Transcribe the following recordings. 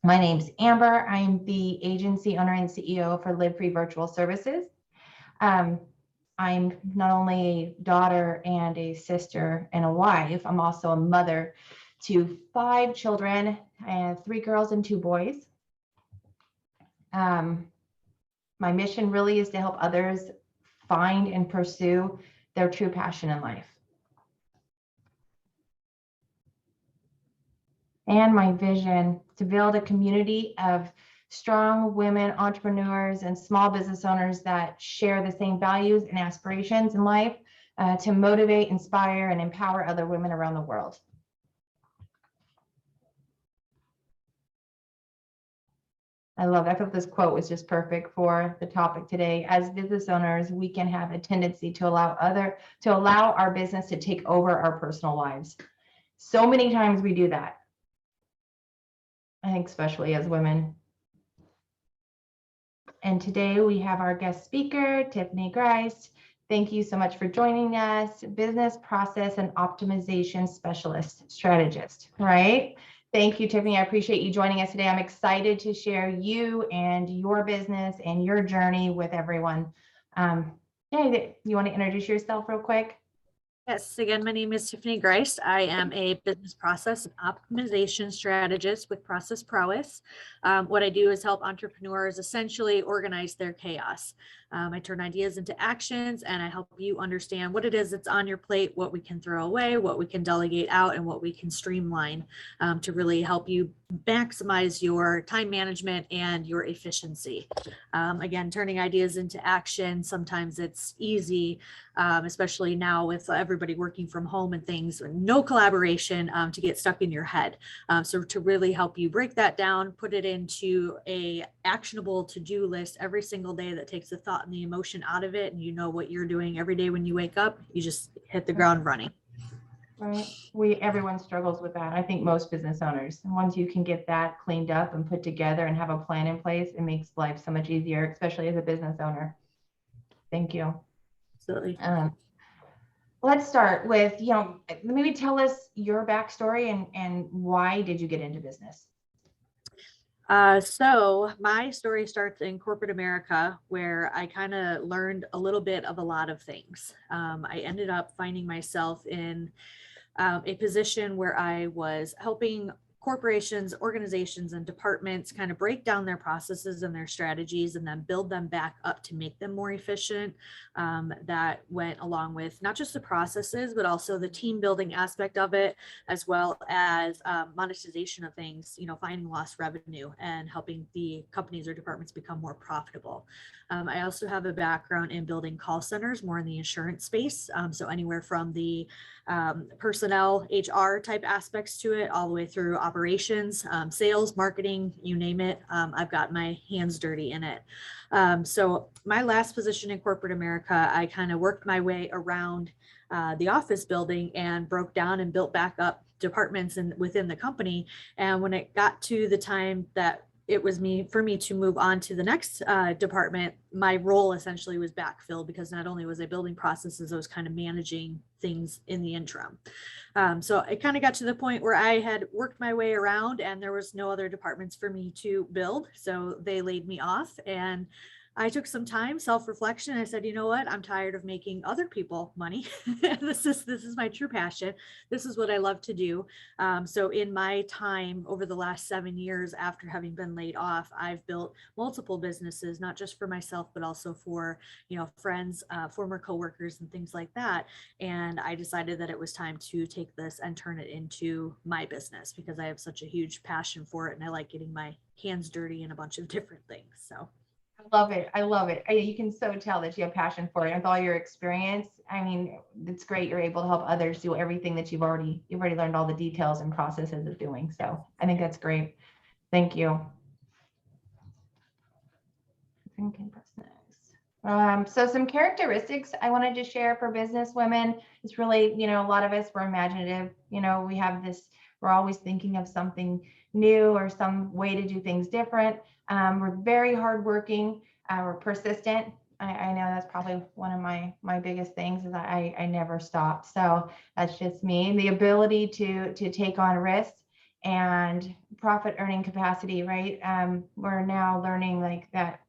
My name's Amber. I'm the agency owner and CEO for Live Free Virtual Services. I'm not only a daughter and a sister and a wife, I'm also a mother to 5 children, 3 girls and 2 boys. My mission really is to help others find and pursue their true passion in life. And my vision to build a community of strong women entrepreneurs and small business owners that share the same values and aspirations in life to motivate, inspire, and empower other women around the world. I thought this quote was just perfect for the topic today. As business owners, we can have a tendency to allow our business to take over our personal lives. So many times we do that. I think especially as women. And today we have our guest speaker, Tiffany Ghrist. Thank you so much for joining us, business process and optimization specialist strategist, right? Thank you, Tiffany. I appreciate you joining us today. I'm excited to share you and your business and your journey with everyone. Yeah, you want to introduce yourself real quick? Yes, again, my name is Tiffany Ghrist. I am a business process and optimization strategist with Process Prowess. What I do is help entrepreneurs essentially organize their chaos. I turn ideas into actions, and I help you understand what it is that's on your plate, what we can throw away, what we can delegate out, and what we can streamline to really help you maximize your time management and your efficiency. Again, turning ideas into action. Sometimes it's easy, especially now with everybody working from home and things, no collaboration to get stuck in your head. So to really help you break that down, put it into a actionable to-do list every single day that takes the thought and the emotion out of it, and you know what you're doing every day when you wake up, you just hit the ground running. Right. Everyone struggles with that. I think most business owners, once you can get that cleaned up and put together and have a plan in place, it makes life so much easier, especially as a business owner. Thank you. Absolutely. Let's start with, maybe tell us your backstory and why did you get into business? So my story starts in corporate America, where I kind of learned a little bit of a lot of things. I ended up finding myself in a position where I was helping corporations, organizations, and departments kind of break down their processes and their strategies and then build them back up to make them more efficient. That went along with not just the processes, but also the team building aspect of it, as well as monetization of things, finding lost revenue and helping the companies or departments become more profitable. I also have a background in building call centers, more in the insurance space. So anywhere from the personnel, HR type aspects to it, all the way through operations, sales, marketing, you name it. I've got my hands dirty in it. So my last position in corporate America, I kind of worked my way around the office building and broke down and built back up departments within the company. And when it got to the time that it was for me to move on to the next department, my role essentially was backfilled, because not only was I building processes, I was kind of managing things in the interim. So it kind of got to the point where I had worked my way around and there was no other departments for me to build. So they laid me off, and I took some time, self-reflection. I said, you know what? I'm tired of making other people money. This is my true passion. This is what I love to do. So in my time over the last 7 years after having been laid off, I've built multiple businesses, not just for myself, but also for, friends, former coworkers and things like that. And I decided that it was time to take this and turn it into my business, because I have such a huge passion for it. And I like getting my hands dirty in a bunch of different things. So I love it. You can so tell that you have passion for it. With all your experience, I mean, it's great. You're able to help others do everything that you've already learned all the details and processes of doing. So I think that's great. Thank you. So some characteristics I wanted to share for business women. It's really, a lot of us, we're imaginative. We have this, we're always thinking of something new or some way to do things different. We're very hardworking. We're persistent. I know that's probably one of my biggest things is I never stop. So that's just me. The ability to take on risks and profit earning capacity, right? We're now learning like that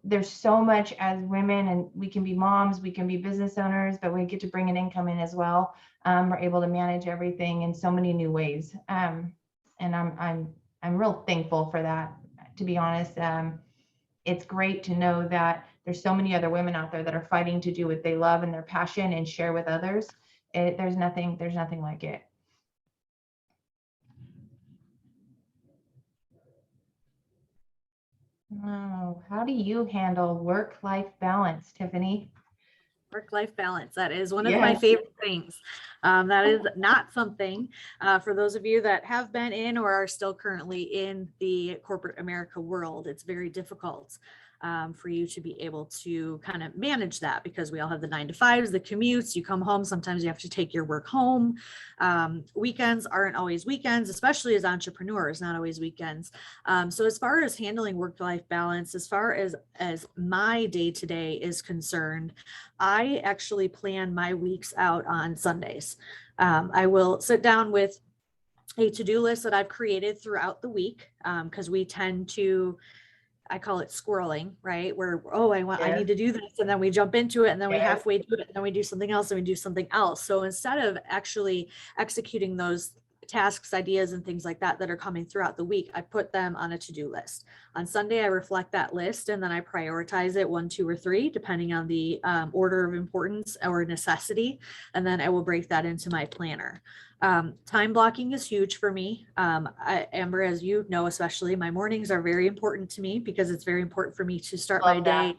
there's so much as women, and we can be moms, we can be business owners, but we get to bring an income in as well. We're able to manage everything in so many new ways. And I'm real thankful for that, to be honest. It's great to know that there's so many other women out there that are fighting to do what they love and their passion and share with others. There's nothing like it. Oh, how do you handle work-life balance, Tiffany? Work-life balance. That is one of Yes. my favorite things. That is not something for those of you that have been in or are still currently in the corporate America world. It's very difficult for you to be able to kind of manage that, because we all have the 9 to 5s, the commutes, you come home, sometimes you have to take your work home. Weekends aren't always weekends, especially as entrepreneurs, not always weekends. So as far as handling work-life balance, as far as my day-to-day is concerned, I actually plan my weeks out on Sundays. I will sit down with a to-do list that I've created throughout the week, because we tend to, I call it squirreling, right? Where, I need to do this. And then we jump into it, and then we halfway do it, and then we do something else, and we do something else. So instead of actually executing those tasks, ideas, and things like that are coming throughout the week, I put them on a to-do list. On Sunday, I reflect that list, and then I prioritize it 1, 2, or 3, depending on the order of importance or necessity. And then I will break that into my planner. Time blocking is huge for me. Amber, as you know, especially, my mornings are very important to me, because it's very important for me to start my day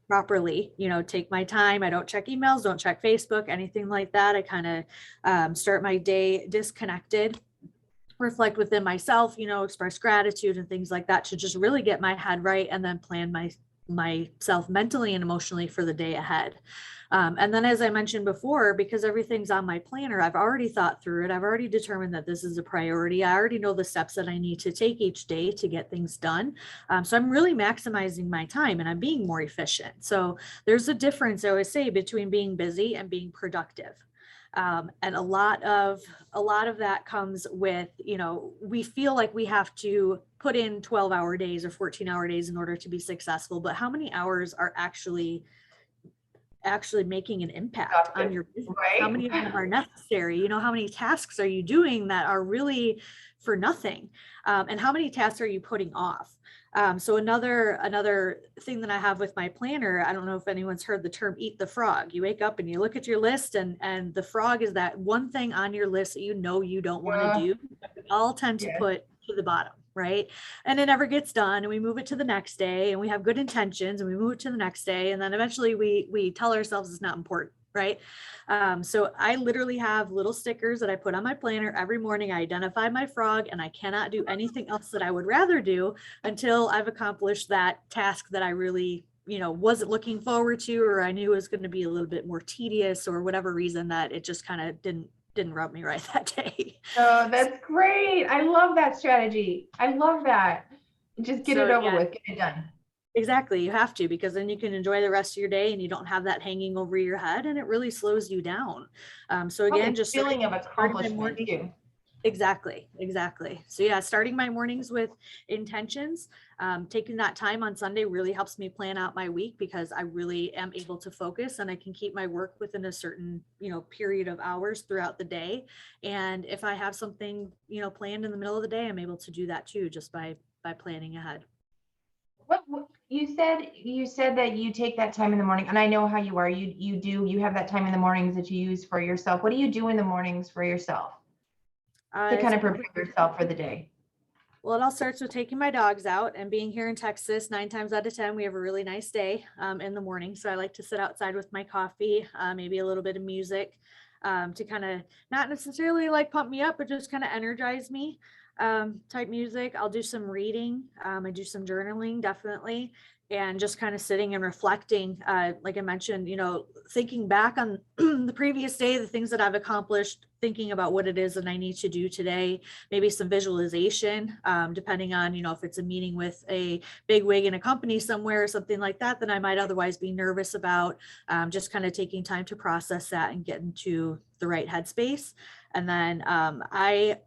properly, take my time. I don't check emails, don't check Facebook, anything like that. I kind of start my day disconnected, reflect within myself, express gratitude and things like that, to just really get my head right, and then plan myself mentally and emotionally for the day ahead. And then, as I mentioned before, because everything's on my planner, I've already thought through it. I've already determined that this is a priority. I already know the steps that I need to take each day to get things done. So I'm really maximizing my time, and I'm being more efficient. So there's a difference, I always say, between being busy and being productive. And a lot of that comes with, we feel like we have to put in 12-hour days or 14-hour days in order to be successful, but how many hours are actually making an impact on your business? Right? How many of them are necessary? How many tasks are you doing that are really for nothing? And how many tasks are you putting off? So another thing that I have with my planner, I don't know if anyone's heard the term eat the frog. You wake up and you look at your list, and the frog is that one thing on your list that you don't want to do. We all tend to put to the bottom, right? And it never gets done, and we move it to the next day, and we have good intentions, and we move it to the next day, and then eventually we tell ourselves it's not important, right? So I literally have little stickers that I put on my planner every morning. I identify my frog, and I cannot do anything else that I would rather do until I've accomplished that task that I really, wasn't looking forward to, or I knew it was going to be a little bit more tedious, or whatever reason that it just kind of didn't rub me right that day. Oh, that's great. I love that strategy. I love that. Just get it over with, get it done. Exactly. You have to, because then you can enjoy the rest of your day, and you don't have that hanging over your head, and it really slows you down. So again, just feeling of accomplishment too. Exactly. So starting my mornings with intentions, taking that time on Sunday really helps me plan out my week, because I really am able to focus, and I can keep my work within a certain, period of hours throughout the day. And if I have something, planned in the middle of the day, I'm able to do that too, just by planning ahead. What you said that you take that time in the morning, and I know how you are. You have that time in the mornings that you use for yourself. What do you do in the mornings for yourself to kind of prepare yourself for the day? Well, it all starts with taking my dogs out, and being here in Texas, 9 times out of 10, we have a really nice day in the morning. So I like to sit outside with my coffee, maybe a little bit of music to kind of not necessarily like pump me up, but just kind of energize me. Type music. I'll do some reading. I do some journaling, definitely. And just kind of sitting and reflecting, like I mentioned, thinking back on the previous day, the things that I've accomplished, thinking about what it is that I need to do today, maybe some visualization, depending on, if it's a meeting with a big wig in a company somewhere or something like that I might otherwise be nervous about, just kind of taking time to process that and get into the right headspace. And then I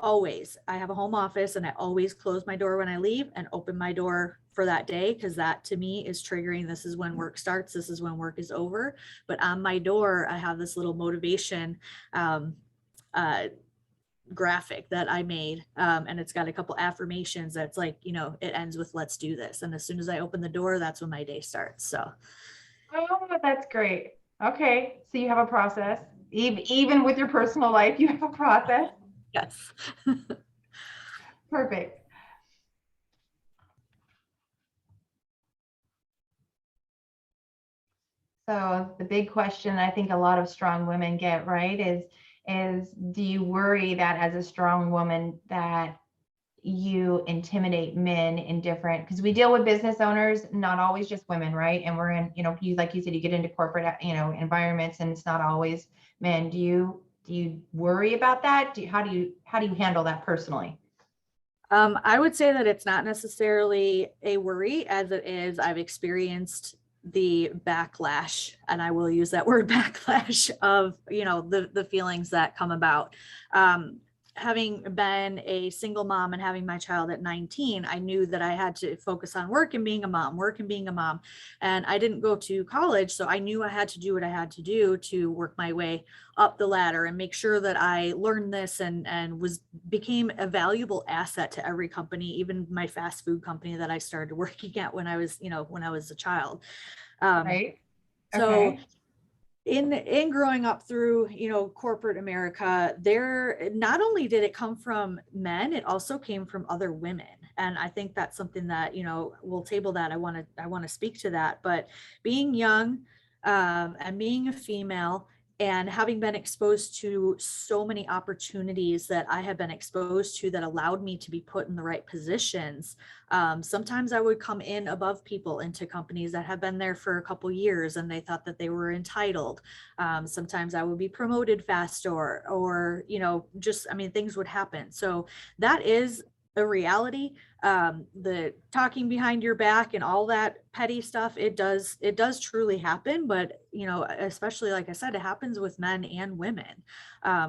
always, I have a home office and I always close my door when I leave and open my door for that day, because that to me is triggering. This is when work starts. This is when work is over. But on my door, I have this little motivation uh, graphic that I made. And it's got a couple affirmations that's like, you know, it ends with let's do this. And as soon as I open the door, that's when my day starts. So Oh, that's great. Okay. So you have a process. Even with your personal life, you have a process. yes. Perfect. So the big question I think a lot of strong women get, right, is do you worry that as a strong woman that you intimidate men in different, because we deal with business owners, not always just women, right? And we're in, you know, you like you said, you get into corporate, you know, environments and it's not always men. Do you worry about that? How do you handle that personally? I would say that it's not necessarily a worry as it is. I've experienced the backlash, and I will use that word backlash of, you know, the feelings that come about. Having been a single mom and having my child at 19, I knew that I had to focus on work and being a mom, work and being a mom. And I didn't go to college, so I knew I had to do what I had to do to work my way up the ladder and make sure that I learned this and became a valuable asset to every company, even my fast food company that I started working at when I was, you know, when I was a child. Right. So Okay. in growing up through, you know, corporate America, there not only did it come from men, it also came from other women. And I think that's something that, you know, we'll table that. I want to speak to that. But being young, and being a female, and having been exposed to so many opportunities that I have been exposed to that allowed me to be put in the right positions. Sometimes I would come in above people into companies that have been there for a couple years and they thought that they were entitled. Sometimes I would be promoted faster, or, you know, just, I mean, things would happen. So that is a reality. The talking behind your back and all that petty stuff, it does truly happen. But, you know, especially like I said, it happens with men and women.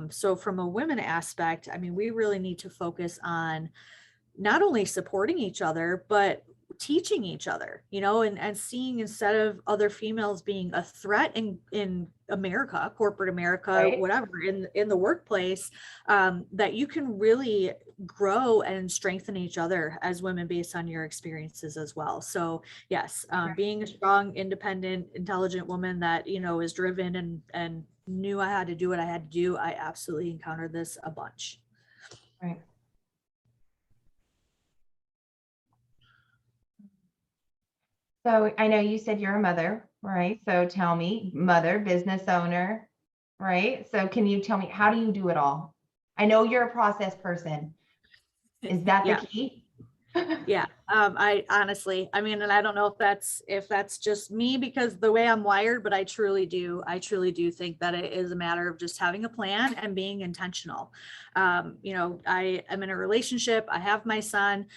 So from a women aspect, I mean, we really need to focus on not only supporting each other, but teaching each other, you know, and seeing, instead of other females being a threat in America, corporate America, Right. whatever, in the workplace, that you can really grow and strengthen each other as women based on your experiences as well. So yes, being a strong, independent, intelligent woman that, you know, is driven and knew I had to do what I had to do, I absolutely encountered this a bunch. Right. So I know you said you're a mother, right? So tell me, mother, business owner, right? So can you tell me, how do you do it all? I know you're a process person. Is that the Yeah. key? Yeah, I honestly, I mean, and I don't know if that's just me because the way I'm wired, but I truly do think that it is a matter of just having a plan and being intentional. You know, I am in a relationship. I have my son.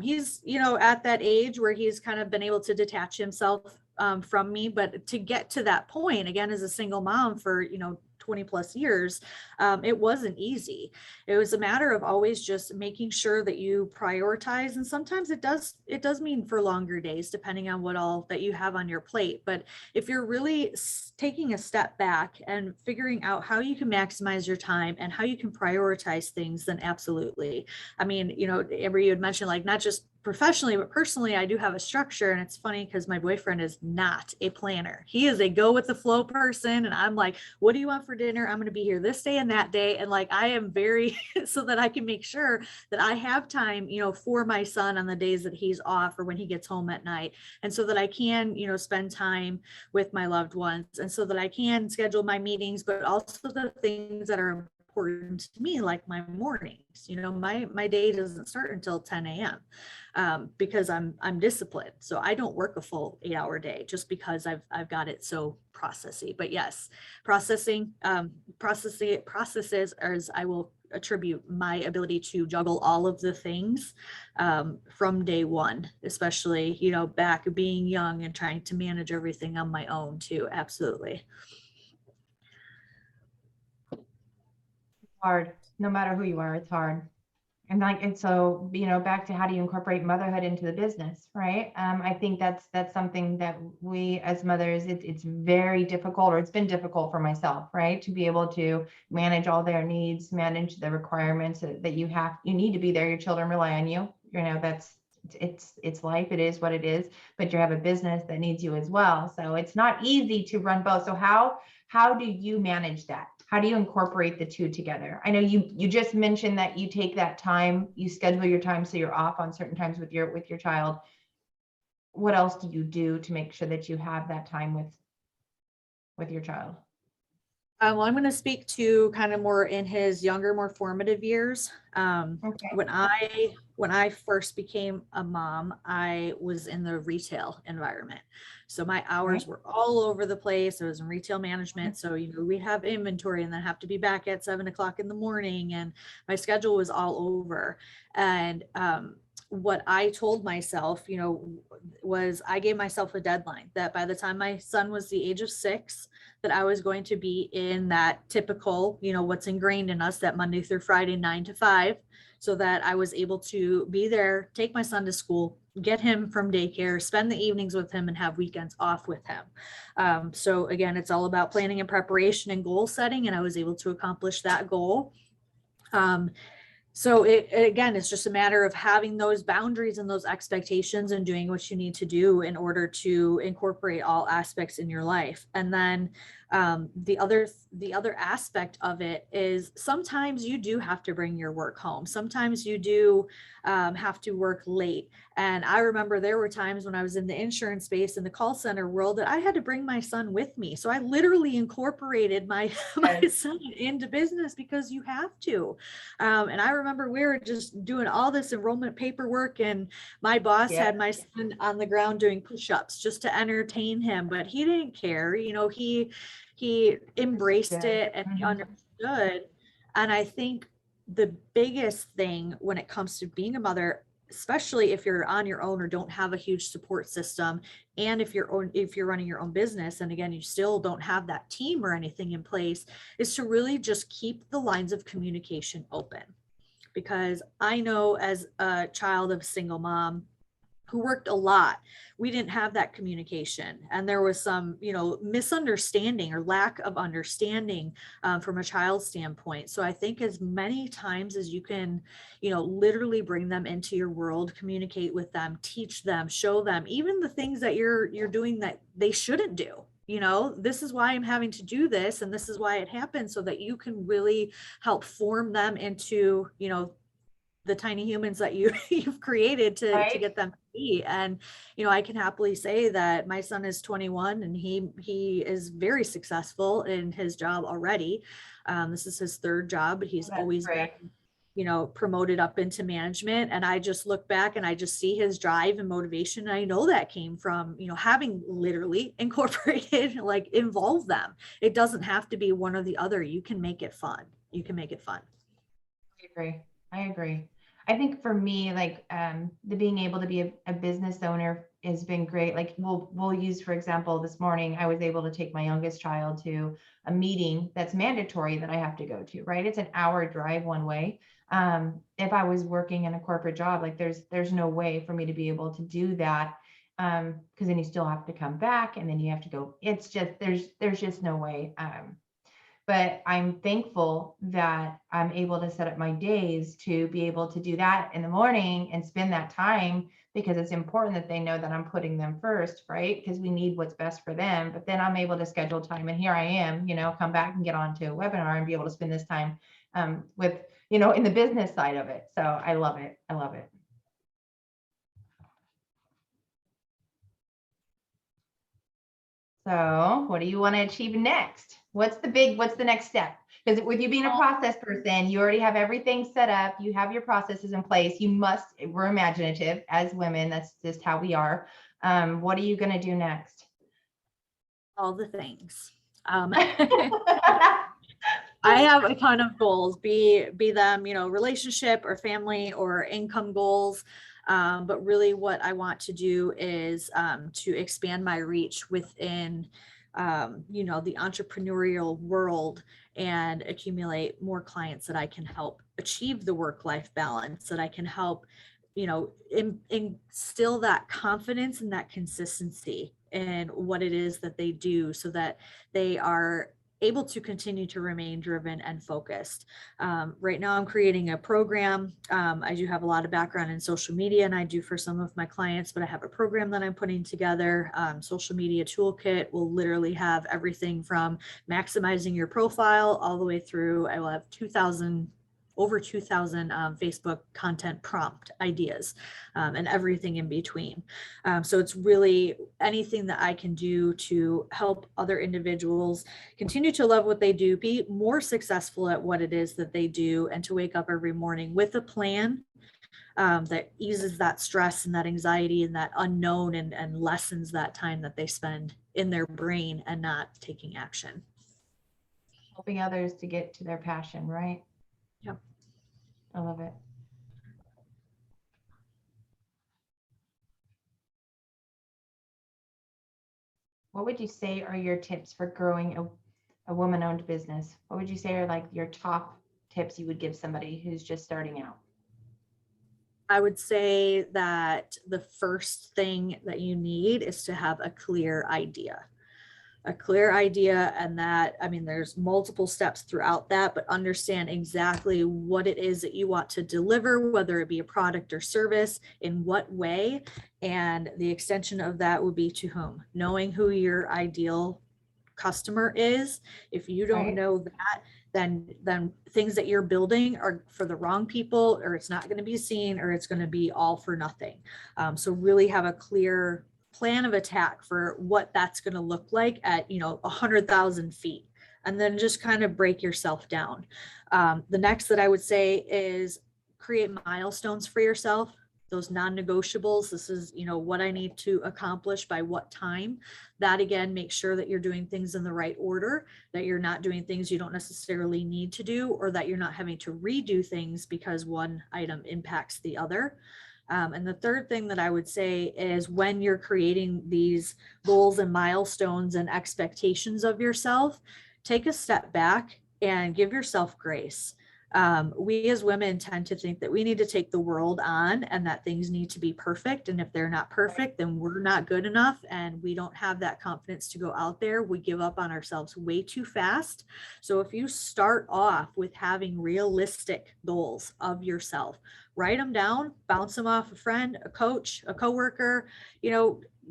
He's, you know, at that age where he's kind of been able to detach himself from me, but to get to that point, again, as a single mom for, you know, 20 plus years, it wasn't easy. It was a matter of always just making sure that you prioritize. And sometimes it does mean for longer days, depending on what all that you have on your plate. But if you're really taking a step back and figuring out how you can maximize your time and how you can prioritize things, then absolutely. I mean, you know, Amber, you had mentioned like not just professionally, but personally, I do have a structure. And it's funny because my boyfriend is not a planner. He is a go with the flow person. And I'm like, what do you want for dinner? I'm going to be here this day and that day. And like, I am very, so that I can make sure that I have time, you know, for my son on the days that he's off or when he gets home at night. And so that I can, you know, spend time with my loved ones. And so that I can schedule my meetings, but also the things that are important to me, like my mornings. You know, my day doesn't start until 10 a.m. Because I'm disciplined. So I don't work a full 8-hour day just because I've got it so processy. But yes, processes, as I will attribute my ability to juggle all of the things from day one, especially, you know, back being young and trying to manage everything on my own too. Absolutely. Hard. No matter who you are, it's hard. And so, back to how do you incorporate motherhood into the business, right? I think that's something that we as mothers, it's very difficult, or it's been difficult for myself, right? To be able to manage all their needs, manage the requirements that you need to be there. Your children rely on you. It's life. It is what it is, but you have a business that needs you as well. So it's not easy to run both. So how do you manage that? How do you incorporate the two together? I know you just mentioned that you take that time, you schedule your time so you're off on certain times with your child. What else do you do to make sure that you have that time with your child? Well, I'm going to speak to kind of more in his younger, more formative years. Okay. When I first became a mom, I was in the retail environment. So my hours were all over the place. I was in retail management. So, we have inventory and then have to be back at 7 o'clock in the morning. And my schedule was all over. And what I told myself, was I gave myself a deadline that by the time my son was the age of 6, that I was going to be in that typical, what's ingrained in us, that Monday through Friday, 9 to 5, so that I was able to be there, take my son to school, get him from daycare, spend the evenings with him, and have weekends off with him. So again, it's all about planning and preparation and goal setting, and I was able to accomplish that goal. So again, it's just a matter of having those boundaries and those expectations and doing what you need to do in order to incorporate all aspects in your life. And then the other aspect of it is sometimes you do have to bring your work home. Sometimes you do have to work late. And I remember there were times when I was in the insurance space in the call center world that I had to bring my son with me. So I literally incorporated my son into business because you have to. And I remember we were just doing all this enrollment paperwork, and my boss had my son on the ground doing push-ups just to entertain him, but he didn't care. He embraced it and he understood. And I think the biggest thing when it comes to being a mother, especially if you're on your own or don't have a huge support system, and if you're running your own business, and again, you still don't have that team or anything in place, is to really just keep the lines of communication open. Because I know, as a child of a single mom who worked a lot, we didn't have that communication, and there was some misunderstanding or lack of understanding from a child's standpoint. So I think as many times as you can literally bring them into your world, communicate with them, teach them, show them even the things that you're doing that they shouldn't do. This is why I'm having to do this, and this is why it happened, so that you can really help form them into the tiny humans that you've created to get them to be. And I can happily say that my son is 21 and he is very successful in his job already. This is his 3rd job, but he's always been promoted up into management. And I just look back and I just see his drive and motivation. And I know that came from having literally incorporated, involve them. It doesn't have to be one or the other. You can make it fun. I agree. I think for me, the being able to be a business owner has been great. Like we'll use, for example, this morning, I was able to take my youngest child to a meeting that's mandatory that I have to go to, right? It's an hour drive one way. If I was working in a corporate job, there's no way for me to be able to do that. Because then you still have to come back and then you have to go. It's just, there's just no way. But I'm thankful that I'm able to set up my days to be able to do that in the morning and spend that time, because it's important that they know that I'm putting them first, right? Because we need what's best for them. But then I'm able to schedule time. And here I am, come back and get onto a webinar and be able to spend this time with, in the business side of it. So I love it. I love it. So what do you want to achieve next? What's the next step? Because with you being a process person, you already have everything set up. You have your processes in place. We're imaginative as women. That's just how we are. What are you going to do next? All the things. I have a ton of goals, be them, relationship or family or income goals. But really what I want to do is to expand my reach within, the entrepreneurial world, and accumulate more clients that I can help achieve the work-life balance, that I can help, instill that confidence and that consistency in what it is that they do, so that they are able to continue to remain driven and focused. Right now I'm creating a program. I do have a lot of background in social media, and I do for some of my clients, but I have a program that I'm putting together. Social media toolkit will literally have everything from maximizing your profile all the way through. I will have over 2,000 Facebook content prompt ideas, and everything in between. So it's really anything that I can do to help other individuals continue to love what they do, be more successful at what it is that they do, and to wake up every morning with a plan that eases that stress and that anxiety and that unknown, and lessens that time that they spend in their brain and not taking action. Helping others to get to their passion, right? Yep. I love it. What would you say are your tips for growing a woman-owned business? What would you say are like your top tips you would give somebody who's just starting out? I would say that the first thing that you need is to have a clear idea. And that, I mean, there's multiple steps throughout that, but understand exactly what it is that you want to deliver, whether it be a product or service, in what way, and the extension of that would be to whom. Knowing who your ideal customer is. If you don't know that, then things that you're building are for the wrong people, or it's not going to be seen, or it's going to be all for nothing. So really have a clear plan of attack for what that's going to look like at 100,000 feet, and then just kind of break yourself down. The next that I would say is create milestones for yourself, those non-negotiables. This is what I need to accomplish by what time. That again, make sure that you're doing things in the right order, that you're not doing things you don't necessarily need to do, or that you're not having to redo things because one item impacts the other. And the third thing that I would say is, when you're creating these goals and milestones and expectations of yourself, take a step back and give yourself grace. We as women tend to think that we need to take the world on, and that things need to be perfect. And if they're not perfect, then we're not good enough, and we don't have that confidence to go out there. We give up on ourselves way too fast. So if you start off with having realistic goals of yourself, write them down, bounce them off a friend, a coach, a coworker,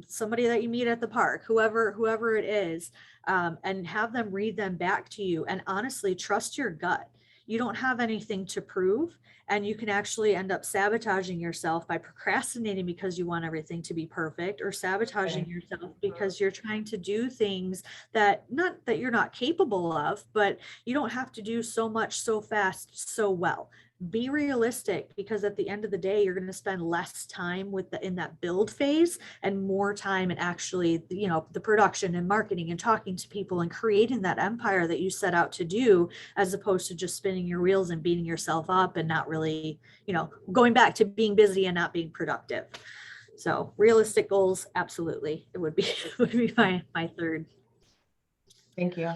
somebody that you meet at the park, whoever it is, and have them read them back to you. And honestly, trust your gut. You don't have anything to prove, and you can actually end up sabotaging yourself by procrastinating because you want everything to be perfect, or sabotaging yourself because you're trying to do things that you're not capable of, but you don't have to do so much, so fast, so well. Be realistic, because at the end of the day, you're going to spend less time in that build phase, and more time in actually, the production and marketing and talking to people and creating that empire that you set out to do, as opposed to just spinning your wheels and beating yourself up and not really, going back to being busy and not being productive. So realistic goals, absolutely. It would be my third. Thank you.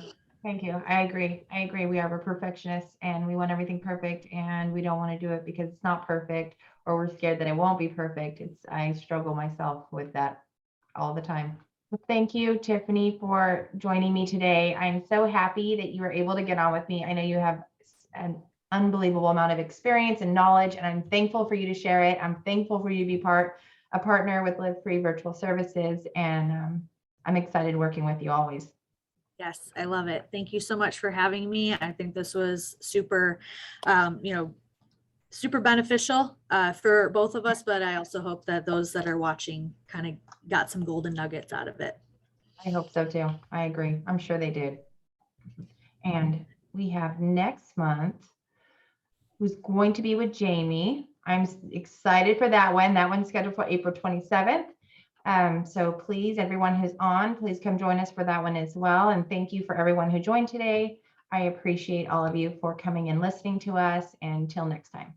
Thank you. I agree. We are perfectionists, and we want everything perfect, and we don't want to do it because it's not perfect, or we're scared that it won't be perfect. I struggle myself with that all the time. Well, thank you, Tiffany, for joining me today. I'm so happy that you were able to get on with me. I know you have an unbelievable amount of experience and knowledge, and I'm thankful for you to share it. I'm thankful for you to be a partner with Live Free Virtual Services, and I'm excited working with you always. Yes, I love it. Thank you so much for having me. I think this was super, super beneficial for both of us, but I also hope that those that are watching kind of got some golden nuggets out of it. I hope so too. I agree. I'm sure they did. And we have next month, who's going to be with Jamie. I'm excited for that one. That one's scheduled for April 27th. So please, everyone who's on, please come join us for that one as well. And thank you for everyone who joined today. I appreciate all of you for coming and listening to us. And until next time.